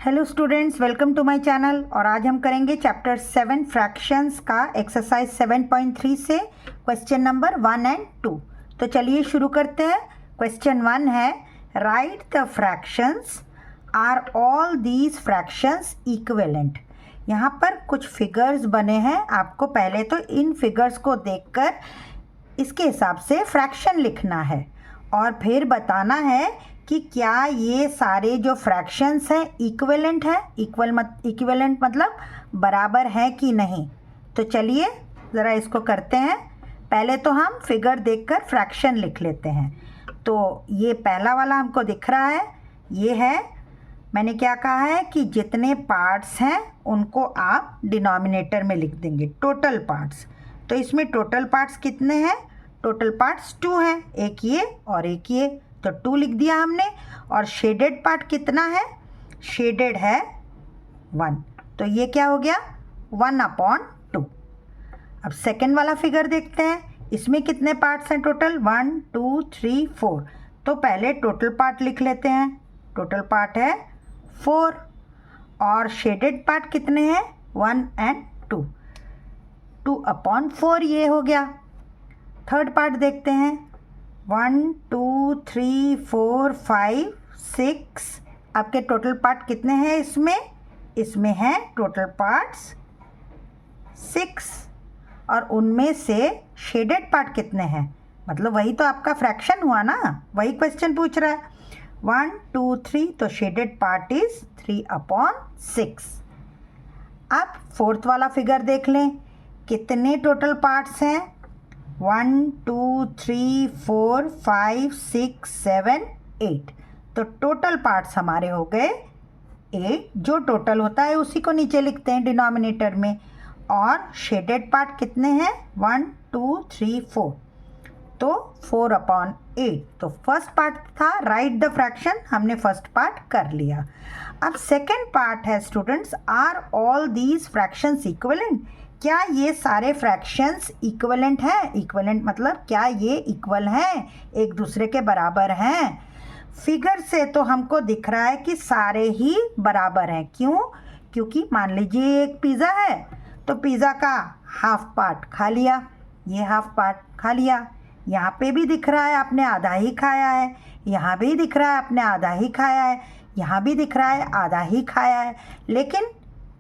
Hello students, welcome to my channel. और आज हम करेंगे चैप्टर 7 फ्रैक्शंस का एक्सरसाइज 7.3 से क्वेश्चन नंबर 1 एंड 2। तो चलिए शुरू करते हैं। क्वेश्चन 1 है, write the fractions, are all these fractions equivalent. यहाँ पर कुछ फिगर्स बने हैं, आपको पहले तो इन फिगर्स को देखकर इसके हिसाब से फ्रैक्शन लिखना है और फिर बताना है कि क्या ये सारे जो फ्रैक्शंस हैं इक्विवेलेंट हैं। इक्विवेलेंट मतलब बराबर है कि नहीं। तो चलिए ज़रा इसको करते हैं। पहले तो हम फिगर देखकर फ्रैक्शन लिख लेते हैं। तो ये पहला वाला हमको दिख रहा है, ये है, मैंने क्या कहा है कि जितने पार्ट्स हैं उनको आप डिनोमिनेटर में लिख देंगे, टोटल पार्ट्स। तो इसमें टोटल पार्ट्स कितने हैं? टोटल पार्ट्स 2 हैं, एक ये और एक ये, तो 2 लिख दिया हमने। और शेडेड पार्ट कितना है? शेडेड है 1, तो ये क्या हो गया 1/2। अब सेकंड वाला फिगर देखते हैं, इसमें कितने पार्ट्स हैं टोटल? 1 2 3 4। तो पहले टोटल पार्ट लिख लेते हैं। टोटल पार्ट है 4 और शेडेड पार्ट कितने हैं? 1 और 2, 2/4 ये हो गया। थर्ड पार्ट देखते हैं, 1 2 3 4 5 6। आपके टोटल पार्ट कितने हैं इसमें? इसमें हैं टोटल पार्ट्स 6 और उनमें से शेडेड पार्ट कितने हैं? मतलब वही तो आपका फ्रैक्शन हुआ ना, वही क्वेश्चन पूछ रहा है। 1 2 3, तो शेडेड पार्ट इज 3/6। अब फोर्थ वाला फिगर देख लें, कितने टोटल पार्ट्स हैं? 1 2 3 4 5 6 7 8। तो टोटल पार्ट्स हमारे हो गए 8। जो टोटल होता है उसी को नीचे लिखते हैं डिनोमिनेटर में। और शेडेड पार्ट कितने हैं? 1 2 3 4, तो 4/8। तो फर्स्ट पार्ट था राइट द फ्रैक्शन, हमने फर्स्ट पार्ट कर लिया। अब सेकेंड पार्ट है students, are all these fractions equivalent. क्या ये सारे फ्रैक्शंस इक्विवेलेंट हैं? इक्विवेलेंट मतलब क्या ये इक्वल हैं, एक दूसरे के बराबर हैं? फिगर से तो हमको दिख रहा है कि सारे ही बराबर हैं। क्यों? क्योंकि मान लीजिए एक पिज़्ज़ा है, तो पिज़्ज़ा का हाफ पार्ट खा लिया, ये हाफ पार्ट खा लिया। यहाँ पे भी दिख रहा है आपने आधा ही खाया है, यहाँ भी दिख रहा है आपने आधा ही खाया है, यहाँ भी दिख रहा है आधा ही खाया है। लेकिन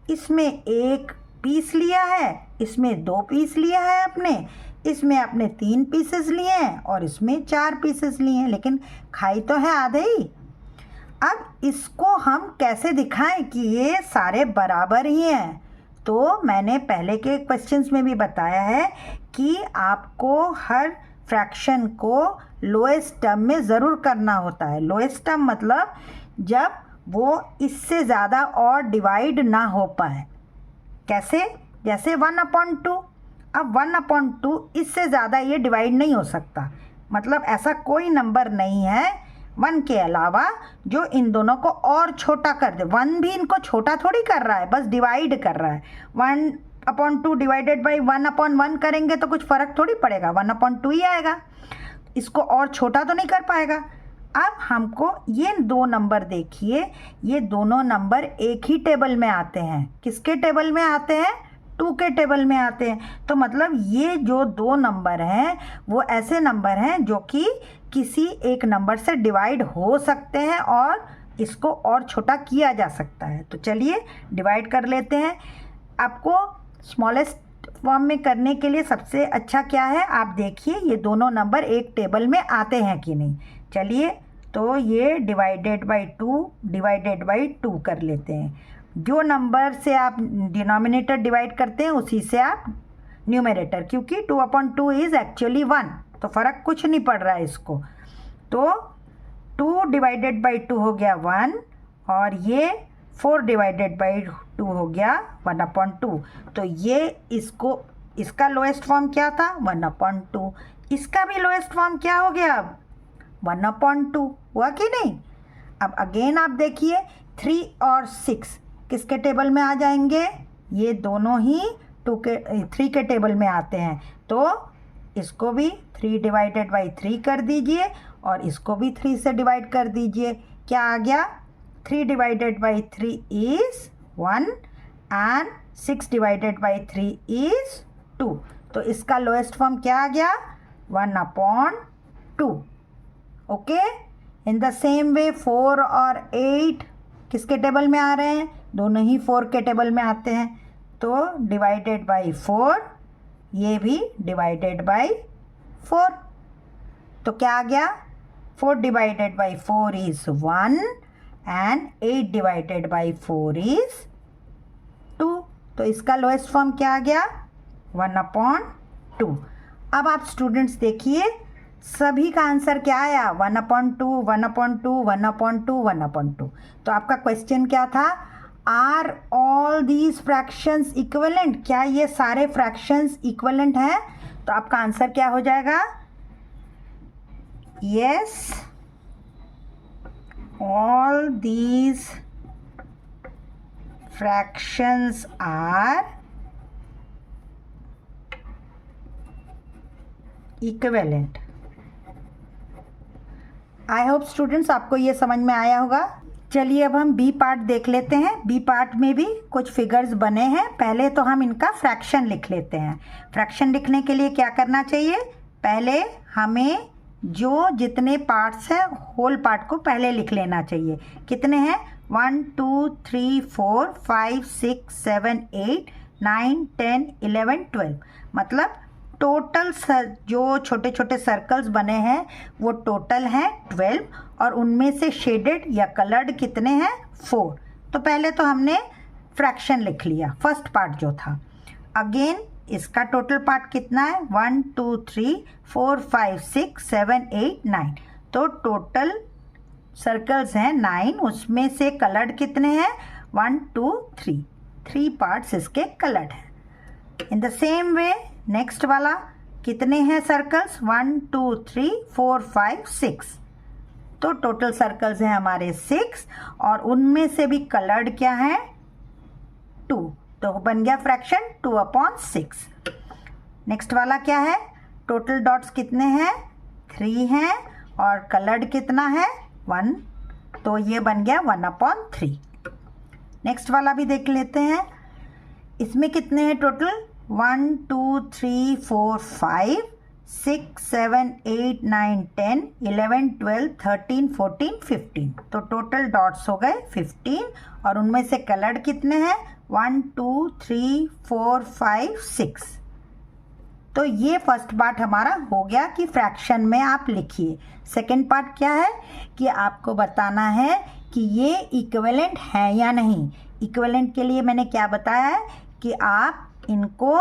इसमें एक पीस लिया है, इसमें 2 पीस लिया है आपने, इसमें आपने 3 पीसेस लिए हैं और इसमें 4 पीसेस लिए हैं, लेकिन खाई तो है आधे ही। अब इसको हम कैसे दिखाएं कि ये सारे बराबर ही हैं? तो मैंने पहले के क्वेश्चंस में भी बताया है कि आपको हर फ्रैक्शन को लोएस्ट टर्म में ज़रूर करना होता है। लोएस्ट टर्म मतलब जब वो इससे ज़्यादा और डिवाइड ना हो पाए। कैसे? जैसे 1/2। अब 1/2 इससे ज़्यादा ये डिवाइड नहीं हो सकता, मतलब ऐसा कोई नंबर नहीं है 1 के अलावा जो इन दोनों को और छोटा कर दे। 1 भी इनको छोटा थोड़ी कर रहा है, बस डिवाइड कर रहा है। 1/2 डिवाइडेड बाई 1/1 करेंगे तो कुछ फ़र्क थोड़ी पड़ेगा, 1/2 ही आएगा, इसको और छोटा तो नहीं कर पाएगा। अब हमको ये 2 नंबर देखिए, ये दोनों नंबर एक ही टेबल में आते हैं। किसके टेबल में आते हैं? 2 के टेबल में आते हैं। तो मतलब ये जो 2 नंबर हैं वो ऐसे नंबर हैं जो कि किसी एक नंबर से डिवाइड हो सकते हैं और इसको और छोटा किया जा सकता है। तो चलिए डिवाइड कर लेते हैं। आपको स्मॉलेस्ट फॉर्म में करने के लिए सबसे अच्छा क्या है, आप देखिए ये दोनों नंबर एक टेबल में आते हैं कि नहीं। चलिए, तो ये डिवाइडेड बाई 2 कर लेते हैं। जो नंबर से आप डिनोमिनेटर डिवाइड करते हैं उसी से आप न्यूमरेटर, क्योंकि 2/2 इज़ एक्चुअली 1, तो फ़र्क कुछ नहीं पड़ रहा है इसको। तो 2 डिवाइडेड बाई 2 हो गया 1 और ये 4 डिवाइडेड बाई 2 हो गया 1/2। तो ये इसका लोएस्ट फॉर्म क्या था? 1/2। इसका भी लोएस्ट फॉर्म क्या हो गया अब? 1/2 हुआ कि नहीं? अब अगेन आप देखिए 3 और 6 किसके टेबल में आ जाएंगे? ये दोनों ही 3 के टेबल में आते हैं। तो इसको भी 3 डिवाइडेड बाई 3 कर दीजिए और इसको भी 3 से डिवाइड कर दीजिए। क्या आ गया? 3 divided by 3 is 1 and 6 divided by 3 is 2. तो इसका लोएस्ट फॉर्म क्या आ गया? 1/2. ओके. इन द सेम वे 4 और 8 किसके टेबल में आ रहे हैं? दोनों ही 4 के टेबल में आते हैं. तो डिवाइडेड बाई 4, ये भी डिवाइडेड बाई 4. तो क्या आ गया? 4 divided by 4 is 1 and 8 divided by 4 is 2. तो इसका लोएस्ट फॉर्म क्या आ गया? 1/2. अब आप स्टूडेंट्स देखिए, सभी का आंसर क्या आया? 1/2, 1/2, 1/2, 1/2. तो आपका क्वेश्चन क्या था? Are all these fractions equivalent? क्या ये सारे फ्रैक्शंस इक्विवेलेंट हैं? तो आपका आंसर क्या हो जाएगा? Yes, all these fractions are equivalent. I hope students आपको ये समझ में आया होगा. चलिए अब हम बी पार्ट देख लेते हैं. बी पार्ट में भी कुछ फिगर्स बने हैं. पहले तो हम इनका फ्रैक्शन लिख लेते हैं. फ्रैक्शन लिखने के लिए क्या करना चाहिए? पहले हमें जो जितने पार्ट्स हैं होल पार्ट को पहले लिख लेना चाहिए. कितने हैं? 1 2 3 4 5 6 7 8 9 10 11 12. मतलब टोटल जो छोटे छोटे सर्कल्स बने हैं वो टोटल हैं 12 और उनमें से शेडेड या कलर्ड कितने हैं? 4. तो पहले तो हमने फ्रैक्शन लिख लिया, फर्स्ट पार्ट जो था. अगेन इसका टोटल पार्ट कितना है? 1 2 3 4 5 6 7 8 9. तो टोटल सर्कल्स हैं 9, उसमें से कलर्ड कितने हैं? 1 2 3. 3 पार्ट्स इसके कलर्ड हैं. इन द सेम वे नेक्स्ट वाला कितने हैं सर्कल्स? 1 2 3 4 5 6. तो टोटल सर्कल्स हैं हमारे 6 और उनमें से भी कलर्ड क्या है? 2. तो बन गया फ्रैक्शन 2/6. नेक्स्ट वाला क्या है? टोटल डॉट्स कितने हैं? 3 हैं और कलर्ड कितना है? 1. तो ये बन गया 1/3. नेक्स्ट वाला भी देख लेते हैं. इसमें कितने हैं टोटल? 1 2 3 4 5 6 7 8 9 10 11 12 13 14 15. तो टोटल डॉट्स हो गए 15 और उनमें से कलर्ड कितने हैं? 1 2 3 4 5 6. तो ये फर्स्ट पार्ट हमारा हो गया कि फ्रैक्शन में आप लिखिए. सेकंड पार्ट क्या है कि आपको बताना है कि ये इक्विवेलेंट है या नहीं. इक्विवेलेंट के लिए मैंने क्या बताया है कि आप इनको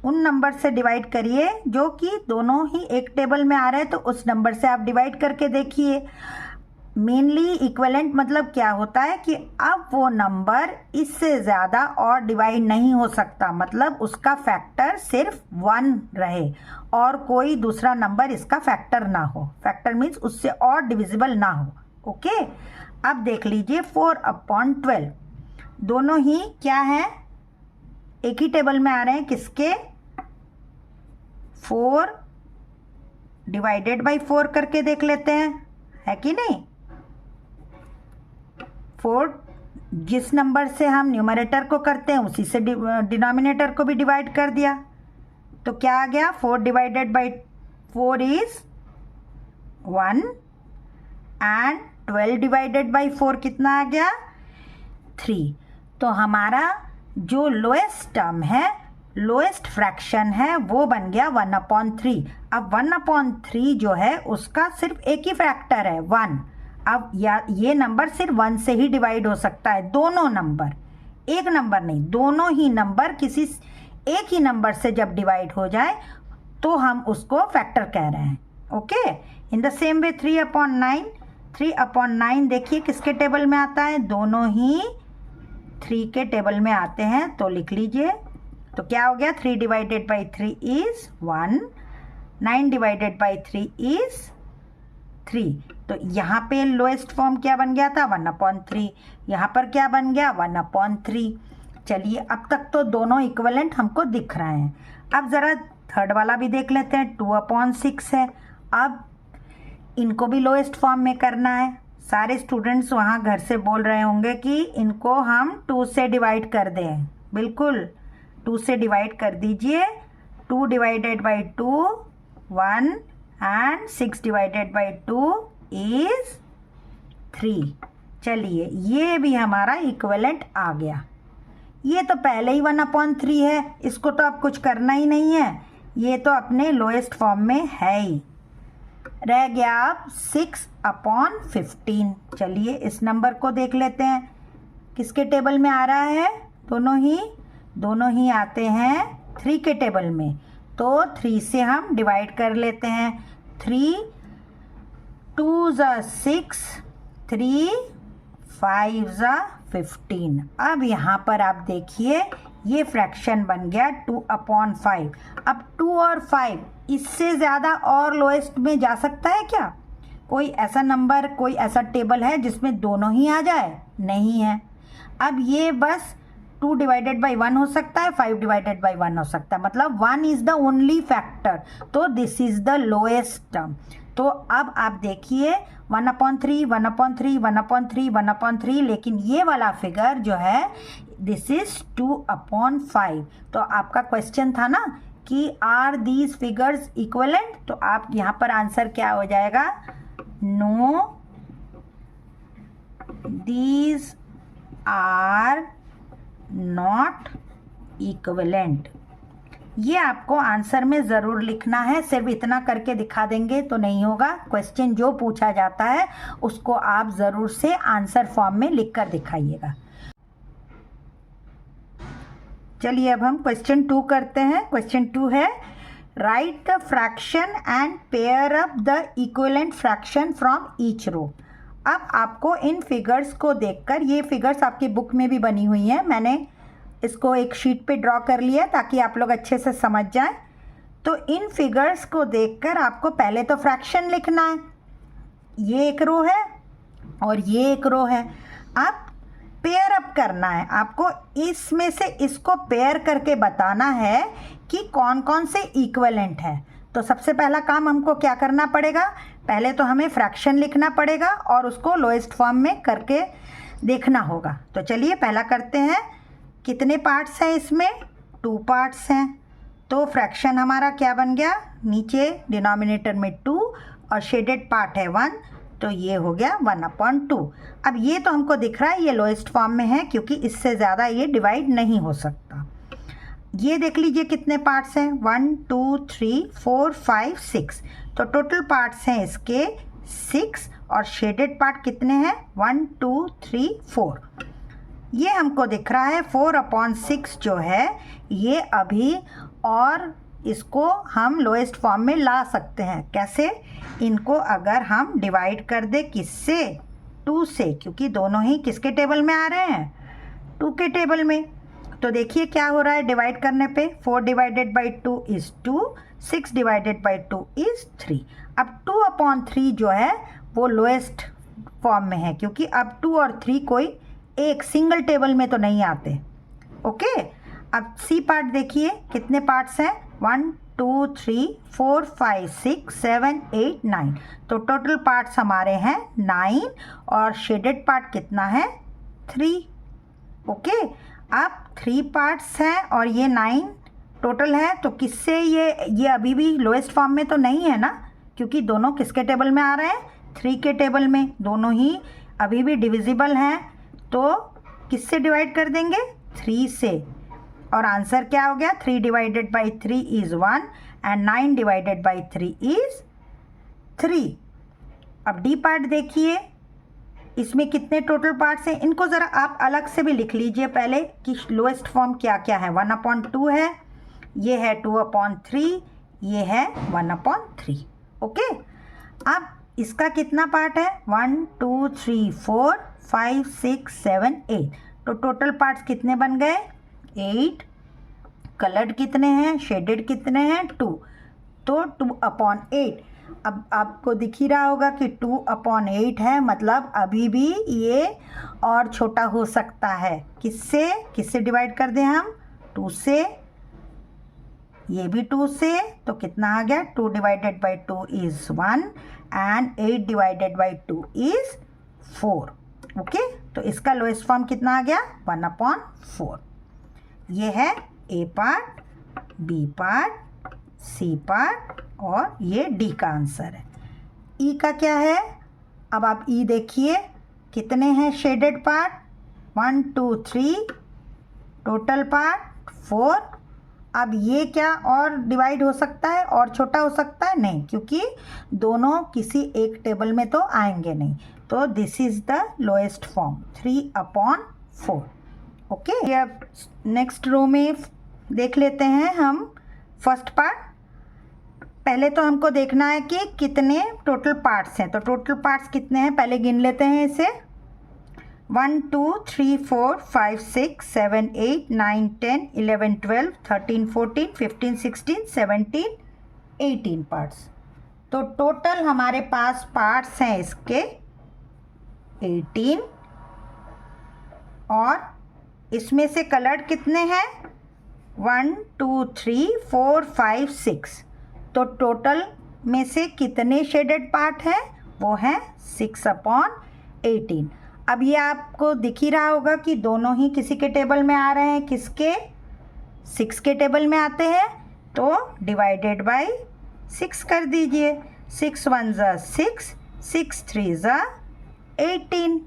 उन नंबर से डिवाइड करिए जो कि दोनों ही एक टेबल में आ रहे हैं. तो उस नंबर से आप डिवाइड करके देखिए. मेनली इक्विवेलेंट मतलब क्या होता है कि अब वो नंबर इससे ज़्यादा और डिवाइड नहीं हो सकता. मतलब उसका फैक्टर सिर्फ 1 रहे और कोई दूसरा नंबर इसका फैक्टर ना हो. फैक्टर मीन्स उससे और डिविजिबल ना हो. ओके. अब देख लीजिए 4/12 दोनों ही क्या है? एक ही टेबल में आ रहे हैं. किसके? 4 डिवाइडेड बाई 4 करके देख लेते हैं, है कि नहीं. 4 जिस नंबर से हम न्यूमरेटर को करते हैं उसी से डिनोमिनेटर को भी डिवाइड कर दिया. तो क्या आ गया? 4 divided by 4 is 1 and 12 divided by 4 कितना आ गया? 3. तो हमारा जो लोएस्ट टर्म है, लोएस्ट फ्रैक्शन है, वो बन गया 1/3. अब 1/3 जो है उसका सिर्फ एक ही फैक्टर है 1. अब ये नंबर सिर्फ 1 से ही डिवाइड हो सकता है. दोनों नंबर, एक नंबर नहीं, दोनों ही नंबर किसी एक ही नंबर से जब डिवाइड हो जाए तो हम उसको फैक्टर कह रहे हैं. ओके. इन द सेम वे 3/9. 3/9 देखिए किसके टेबल में आता है? दोनों ही 3 के टेबल में आते हैं. तो लिख लीजिए. तो क्या हो गया? 3 divided by 3 is 1. 9 divided by 3 is 3. तो यहाँ पे लोएस्ट फॉर्म क्या बन गया था? 1/3. यहाँ पर क्या बन गया? 1/3. चलिए अब तक तो दोनों इक्विवेलेंट हमको दिख रहे हैं. अब ज़रा थर्ड वाला भी देख लेते हैं. 2/6 है. अब इनको भी लोएस्ट फॉर्म में करना है. सारे स्टूडेंट्स वहाँ घर से बोल रहे होंगे कि इनको हम 2 से डिवाइड कर दें। बिल्कुल 2 से डिवाइड कर दीजिए। 2 divided by 2 1 and 6 divided by 2 is 3। चलिए ये भी हमारा इक्विवेलेंट आ गया। ये तो पहले ही 1/3 है, इसको तो अब कुछ करना ही नहीं है, ये तो अपने लोएस्ट फॉर्म में है ही। रह गया अब 6/15। चलिए इस नंबर को देख लेते हैं किसके टेबल में आ रहा है। दोनों ही आते हैं 3 के टेबल में, तो 3 से हम डिवाइड कर लेते हैं। 3 2 ज़ा 6, 3 5 ज़ा 15। अब यहाँ पर आप देखिए ये फ्रैक्शन बन गया 2/5। अब 2 और 5 इससे ज़्यादा और लोएस्ट में जा सकता है क्या? कोई ऐसा नंबर, कोई ऐसा टेबल है जिसमें दोनों ही आ जाए? नहीं है। अब ये बस 2 डिवाइडेड बाई 1 हो सकता है, 5 डिवाइडेड बाई 1 हो सकता है, मतलब 1 इज़ द ओनली फैक्टर, तो this is the lowest term. तो अब आप देखिए 1/3, 1/3, 1/3, 1/3, लेकिन ये वाला फिगर जो है दिस इज 2/5। तो आपका क्वेश्चन था ना कि आर दीज फिगर्स इक्विवेलेंट, तो आप यहाँ पर आंसर क्या हो जाएगा? No, these are not equivalent. ये आपको आंसर में ज़रूर लिखना है, सिर्फ इतना करके दिखा देंगे तो नहीं होगा। क्वेश्चन जो पूछा जाता है उसको आप ज़रूर से आंसर फॉर्म में लिख कर दिखाइएगा। चलिए अब हम क्वेश्चन 2 करते हैं। क्वेश्चन 2 है write the fraction and pair up the equivalent fraction from each row. अब आपको इन फिगर्स को देखकर, ये फिगर्स आपकी बुक में भी बनी हुई हैं, मैंने इसको एक शीट पे ड्रॉ कर लिया ताकि आप लोग अच्छे से समझ जाएं। तो इन फिगर्स को देखकर आपको पहले तो फ्रैक्शन लिखना है। ये एक रो है और ये एक रो है। अब पेयर अप करना है आपको, इसमें से इसको पेयर करके बताना है कि कौन कौन से इक्विवेलेंट है। तो सबसे पहला काम हमको क्या करना पड़ेगा? पहले तो हमें फ्रैक्शन लिखना पड़ेगा और उसको लोएस्ट फॉर्म में करके देखना होगा। तो चलिए पहला करते हैं। कितने पार्ट्स हैं इसमें? 2 पार्ट्स हैं। तो फ्रैक्शन हमारा क्या बन गया? नीचे डिनोमिनेटर में 2 और शेडेड पार्ट है 1, तो ये हो गया 1/2। अब ये तो हमको दिख रहा है ये लोएस्ट फॉर्म में है क्योंकि इससे ज़्यादा ये डिवाइड नहीं हो सकता। ये देख लीजिए कितने पार्ट्स हैं, 1 2 3 4 5 6। तो टोटल पार्ट्स हैं इसके 6 और शेडेड पार्ट कितने हैं? 1 2 3 4। ये हमको दिख रहा है 4/6 जो है ये अभी, और इसको हम लोएस्ट फॉर्म में ला सकते हैं। कैसे? इनको अगर हम डिवाइड कर दे किससे? 2 से, क्योंकि दोनों ही किसके टेबल में आ रहे हैं? 2 के टेबल में। तो देखिए क्या हो रहा है डिवाइड करने पे। 4 divided by 2 is 2, 6 divided by 2 is 3। अब 2/3 जो है वो लोएस्ट फॉर्म में है क्योंकि अब 2 और 3 कोई एक सिंगल टेबल में तो नहीं आते। ओके, अब सी पार्ट देखिए कितने पार्ट्स हैं? 1 2 3 4 5 6 7 8 9। तो टोटल पार्ट्स हमारे हैं 9 और शेडेड पार्ट कितना है? 3। ओके, अब 3 पार्ट्स हैं और ये 9 टोटल है, तो किससे ये अभी भी लोएस्ट फॉर्म में तो नहीं है ना, क्योंकि दोनों किसके टेबल में आ रहे हैं? 3 के टेबल में। दोनों ही अभी भी डिविजिबल हैं, तो किससे डिवाइड कर देंगे? 3 से। और आंसर क्या हो गया? 3 divided by 3 is 1 and 9 divided by 3 is 3। अब डी पार्ट देखिए, इसमें कितने टोटल पार्ट्स हैं? इनको ज़रा आप अलग से भी लिख लीजिए पहले कि लोएस्ट फॉर्म क्या क्या है। 1/2 है, ये है 2/3, ये है 1/3। ओके, अब इसका कितना पार्ट है? 1 2 3 4 5 6 7 8। तो टोटल पार्ट्स कितने बन गए? 8। कलर्ड कितने हैं? शेडेड कितने हैं? 2। तो 2/8। अब आपको दिख ही रहा होगा कि 2/8 है, मतलब अभी भी ये और छोटा हो सकता है। किससे डिवाइड कर दें हम? 2 से। ये भी 2 से, तो कितना आ गया? 2 divided by 2 is 1 and 8 divided by 2 is 4। Okay, तो इसका लोएस्ट फॉर्म कितना आ गया? 1/4। ये है A part, B part, C part और ये डी का आंसर है। ई का क्या है? अब आप ई देखिए, कितने हैं शेडेड पार्ट? 1 2 3, total part 4। अब ये क्या और डिवाइड हो सकता है और छोटा हो सकता है? नहीं, क्योंकि दोनों किसी एक टेबल में तो आएंगे नहीं। तो this is the lowest form 3/4। Okay, अब नेक्स्ट रो में देख लेते हैं हम फर्स्ट पार्ट। पहले तो हमको देखना है कि कितने टोटल पार्ट्स हैं। तो टोटल पार्ट्स कितने हैं पहले गिन लेते हैं इसे। 1 2 3 4 5 6 7 8 9 10 11 12 13 14 15 16 17 18 पार्ट्स। तो टोटल हमारे पास पार्ट्स हैं इसके 18 और इसमें से कलर्ड कितने हैं? 1 2 3 4 5 6। तो टोटल में से कितने शेडेड पार्ट हैं? वो हैं 6/18। अब ये आपको दिख ही रहा होगा कि दोनों ही किसी के टेबल में आ रहे हैं। किसके? 6 के टेबल में आते हैं। तो डिवाइडेड बाय 6 कर दीजिए। 6 1 6, 6 3 18।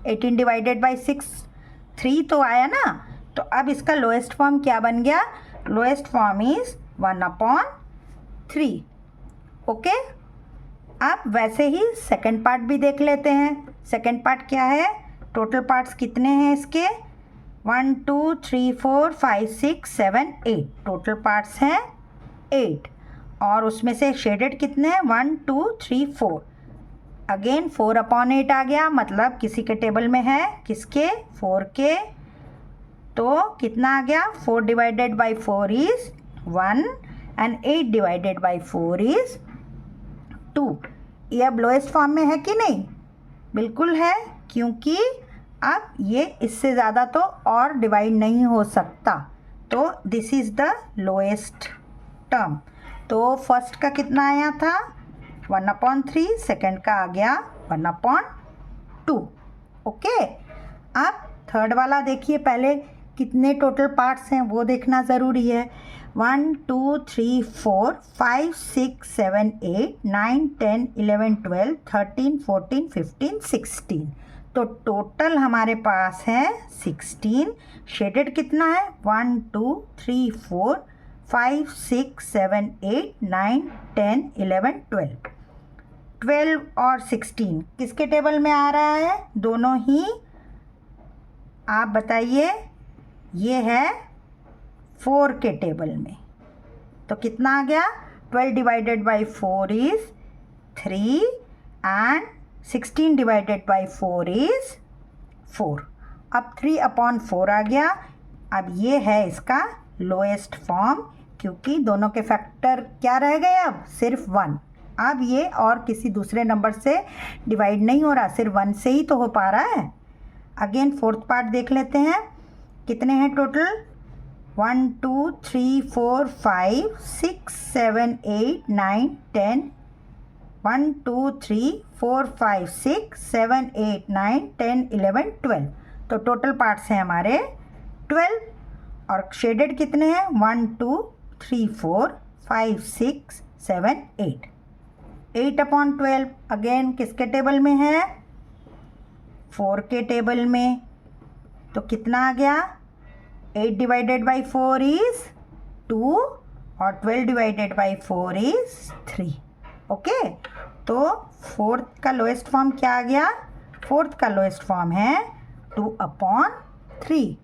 18 डिवाइडेड बाय 6, 3 तो आया ना। तो अब इसका लोएस्ट फॉर्म क्या बन गया? Lowest form is 1/3। ओके, अब वैसे ही सेकंड पार्ट भी देख लेते हैं। सेकंड पार्ट क्या है? टोटल पार्ट्स कितने हैं इसके? 1 2 3 4 5 6 7 8। टोटल पार्ट्स हैं 8 और उसमें से शेडेड कितने हैं? 1 2 3 4। अगेन 4/8 आ गया, मतलब किसी के टेबल में है। किसके? 4 के। तो कितना आ गया? 4 divided by 4 is 1 and 8 divided by 4 is 2। ये अब लोएस्ट फॉर्म में है कि नहीं? बिल्कुल है, क्योंकि अब ये इससे ज़्यादा तो और डिवाइड नहीं हो सकता। तो this is the lowest term. तो फर्स्ट का कितना आया था? 1/3। सेकेंड का आ गया 1/2। ओके, अब थर्ड वाला देखिए। पहले कितने टोटल पार्ट्स हैं वो देखना ज़रूरी है। 1 2 3 4 5 6 7 8 9 10 11 12 13 14 15 16। तो टोटल हमारे पास है 16। शेडेड कितना है? 1 2 3 4 5 6 7 8 9 10 11 12। 12 और 16 किसके टेबल में आ रहा है? दोनों ही। आप बताइए। ये है 4 के टेबल में। तो कितना आ गया? 12 divided by 4 is 3 and 16 divided by 4 is 4। अब 3/4 आ गया। अब ये है इसका लोएस्ट फॉर्म, क्योंकि दोनों के फैक्टर क्या रह गए? अब सिर्फ 1। अब ये और किसी दूसरे नंबर से डिवाइड नहीं हो रहा, सिर्फ 1 से ही तो हो पा रहा है। अगेन फोर्थ पार्ट देख लेते हैं। कितने हैं टोटल? 1 2 3 4 5 6 7 8 9 10। 1 2 3 4 5 6 7 8 9 10 11 12। तो टोटल पार्ट्स हैं हमारे 12 और शेडेड कितने हैं? 1 2 3 4 5 6 7 8। 8/12 अगेन किसके टेबल में है? 4 के टेबल में। तो कितना आ गया? 8 डिवाइडेड बाई 4 इज़ 2 और 12 डिवाइडेड बाई 4 इज़ 3। ओके, तो फोर्थ का लोएस्ट फॉर्म क्या आ गया? फोर्थ का लोएस्ट फॉर्म है 2/3।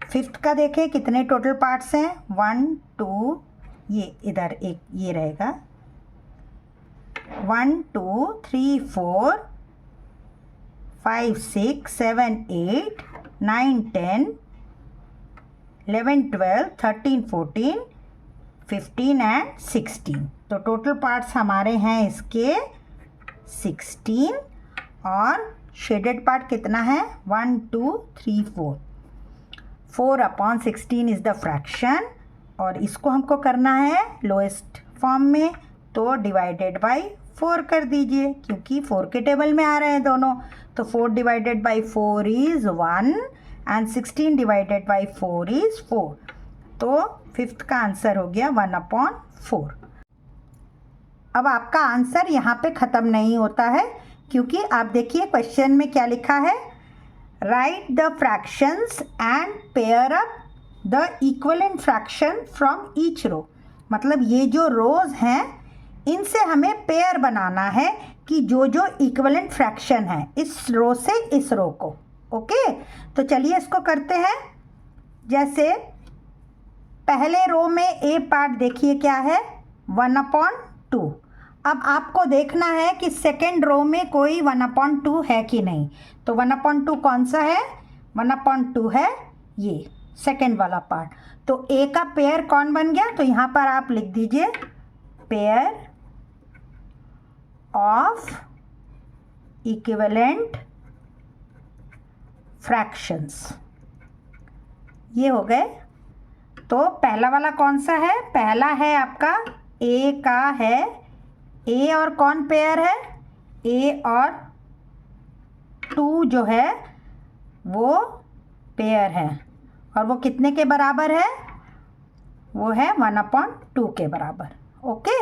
फिफ्थ का देखें कितने टोटल पार्ट्स हैं? 1 2, ये इधर एक ये रहेगा। 1 2 3 4 5 6 7 8 9 10 11 12 13 14 15 एंड 16। तो टोटल पार्ट्स हमारे हैं इसके 16 और शेडेड पार्ट कितना है? 1 2 3 4। 4/16 इज़ द फ्रैक्शन और इसको हमको करना है लोएस्ट फॉर्म में। तो डिवाइडेड बाई 4 कर दीजिए, क्योंकि 4 के टेबल में आ रहे हैं दोनों। तो 4 divided by 4 is 1 and 16 divided by 4 is 4। तो 5th का आंसर हो गया 1/4। अब आपका आंसर यहाँ पे ख़त्म नहीं होता है, क्योंकि आप देखिए क्वेश्चन में क्या लिखा है, write the fractions and pair up the equivalent fraction from each row. मतलब ये जो रोज हैं इनसे हमें पेयर बनाना है कि जो जो इक्वलेंट फ्रैक्शन है इस रो से इस रो को। ओके, तो चलिए इसको करते हैं। जैसे पहले रो में ए पार्ट देखिए क्या है, 1/2। अब आपको देखना है कि सेकेंड रो में कोई 1/2 है कि नहीं। तो 1/2 कौन सा है, 1/2 है ये सेकेंड वाला पार्ट। तो ए का पेयर कौन बन गया, तो यहाँ पर आप लिख दीजिए पेयर ऑफ इक्विवेलेंट फ्रैक्शंस, ये हो गए। तो पहला वाला कौन सा है, पहला है आपका ए का है, ए और कौन पेयर है, ए और 2 जो है वो पेयर है, और वो कितने के बराबर है, वो है 1/2 के बराबर। ओके,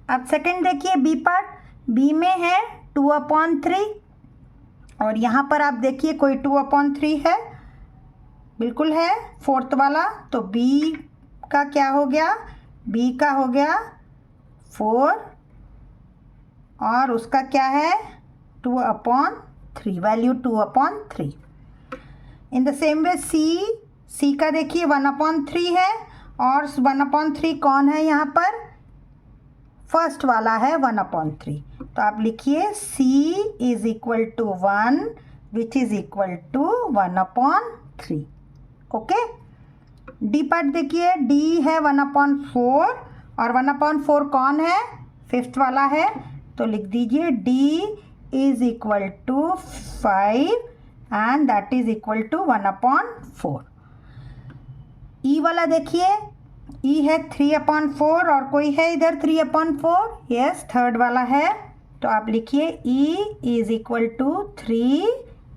अब सेकंड देखिए बी पार्ट, बी में है 2/3, और यहाँ पर आप देखिए कोई 2/3 है, बिल्कुल है 4th वाला। तो बी का क्या हो गया, बी का हो गया 4 और उसका क्या है 2/3, value 2/3। In the same way C का देखिए 1/3 है, और 1/3 कौन है यहाँ पर, फर्स्ट वाला है 1/3। तो आप लिखिए C is equal to 1 which is equal to 1/3। Okay, D part देखिए, डी है 1/4, और 1/4 कौन है, 5th वाला है। तो लिख दीजिए D is equal to 5 and that is equal to 1/4। E वाला देखिए, ई है 3/4 और कोई है इधर 3/4, यस थर्ड वाला है। तो आप लिखिए E is equal to 3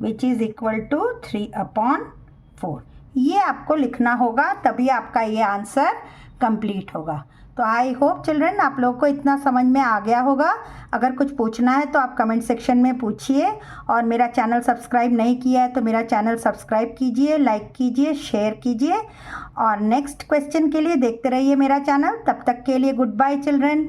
which is equal to 3/4। ये आपको लिखना होगा, तभी आपका ये आंसर कंप्लीट होगा। तो आई होप चिल्ड्रन आप लोगों को इतना समझ में आ गया होगा। अगर कुछ पूछना है तो आप कमेंट सेक्शन में पूछिए, और मेरा चैनल सब्सक्राइब नहीं किया है तो मेरा चैनल सब्सक्राइब कीजिए, लाइक कीजिए, शेयर कीजिए, और नेक्स्ट क्वेश्चन के लिए देखते रहिए मेरा चैनल। तब तक के लिए गुड बाय चिल्ड्रन।